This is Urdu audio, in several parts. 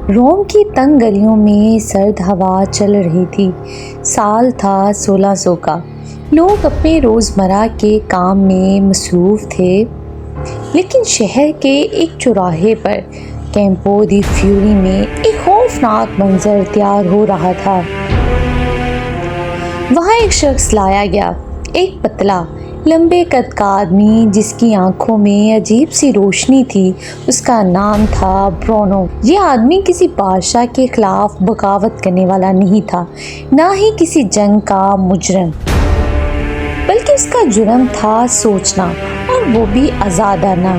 روم کی تنگ گلیوں میں سرد ہوا چل رہی تھی۔ سال تھا 1600 کا۔ لوگ اپنے روزمرہ کے کام میں مصروف تھے، لیکن شہر کے ایک چوراہے پر کیمپو دی فیوری میں ایک خوفناک منظر تیار ہو رہا تھا۔ وہاں ایک شخص لایا گیا، ایک پتلا لمبے قد کا آدمی جس کی آنکھوں میں عجیب سی روشنی تھی۔ اس کا نام تھا برونو۔ یہ آدمی کسی بادشاہ کے خلاف بغاوت کرنے والا نہیں تھا، نہ ہی کسی جنگ کا مجرم، بلکہ اس کا جرم تھا سوچنا، اور وہ بھی آزادانہ۔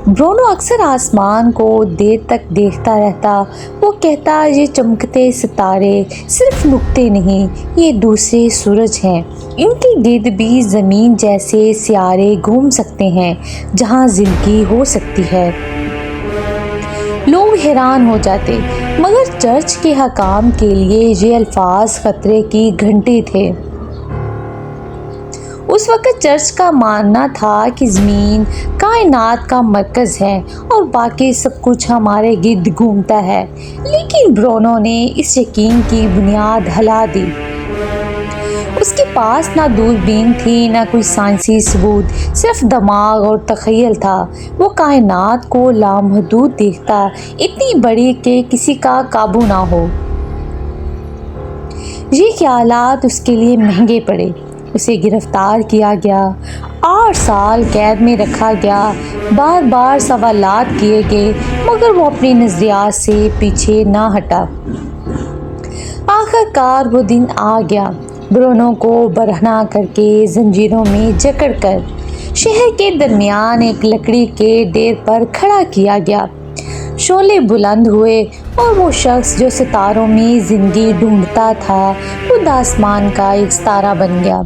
برونو اکثر آسمان کو دیر تک دیکھتا رہتا۔ وہ کہتا، یہ چمکتے ستارے صرف نقطے نہیں، یہ دوسرے سورج ہیں۔ ان کے گرد بھی زمین جیسے سیارے گھوم سکتے ہیں جہاں زندگی ہو سکتی ہے۔ لوگ حیران ہو جاتے، مگر چرچ کے حکام کے لیے یہ الفاظ خطرے کی گھنٹی تھے۔ اس وقت چرچ کا ماننا تھا کہ زمین کائنات کا مرکز ہے اور باقی سب کچھ ہمارے گرد گھومتا ہے۔ لیکن برونو نے اس یقین کی بنیاد ہلا دی۔ اس کے پاس نہ دوربین تھی، نہ کوئی سائنسی ثبوت، صرف دماغ اور تخیل تھا۔ وہ کائنات کو لامحدود دیکھتا، اتنی بڑی کہ کسی کا قابو نہ ہو۔ یہ خیالات اس کے لیے مہنگے پڑے۔ اسے گرفتار کیا گیا، 8 سال قید میں رکھا گیا، بار بار سوالات کیے گئے، مگر وہ اپنے نظریات سے پیچھے نہ ہٹا۔ آخر کار وہ دن آ گیا۔ برونو کو برہنہ کر کے، زنجیروں میں جکڑ کر شہر کے درمیان ایک لکڑی کے ڈھیر پر کھڑا کیا گیا۔ شعلے بلند ہوئے اور وہ شخص جو ستاروں میں زندگی ڈھونڈتا تھا خود آسمان کا ایک ستارہ بن گیا۔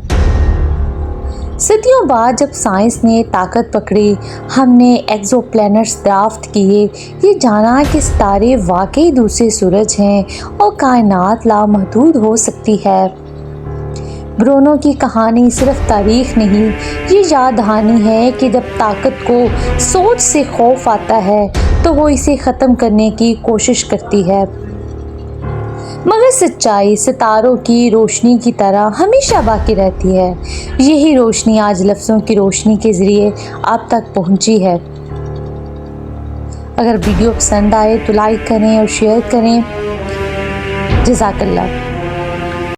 صدیوں بعد جب سائنس نے طاقت پکڑی، ہم نے ایکزو پلینٹس دریافت کیے، یہ جانا کہ ستارے واقعی دوسرے سورج ہیں اور کائنات لامحدود ہو سکتی ہے۔ برونو کی کہانی صرف تاریخ نہیں، یہ یاد دہانی ہے کہ جب طاقت کو سوچ سے خوف آتا ہے تو وہ اسے ختم کرنے کی کوشش کرتی ہے، مگر سچائی ستاروں کی روشنی کی طرح ہمیشہ باقی رہتی ہے۔ یہی روشنی آج لفظوں کی روشنی کے ذریعے آپ تک پہنچی ہے۔ اگر ویڈیو پسند آئے تو لائک کریں اور شیئر کریں۔ جزاک اللہ۔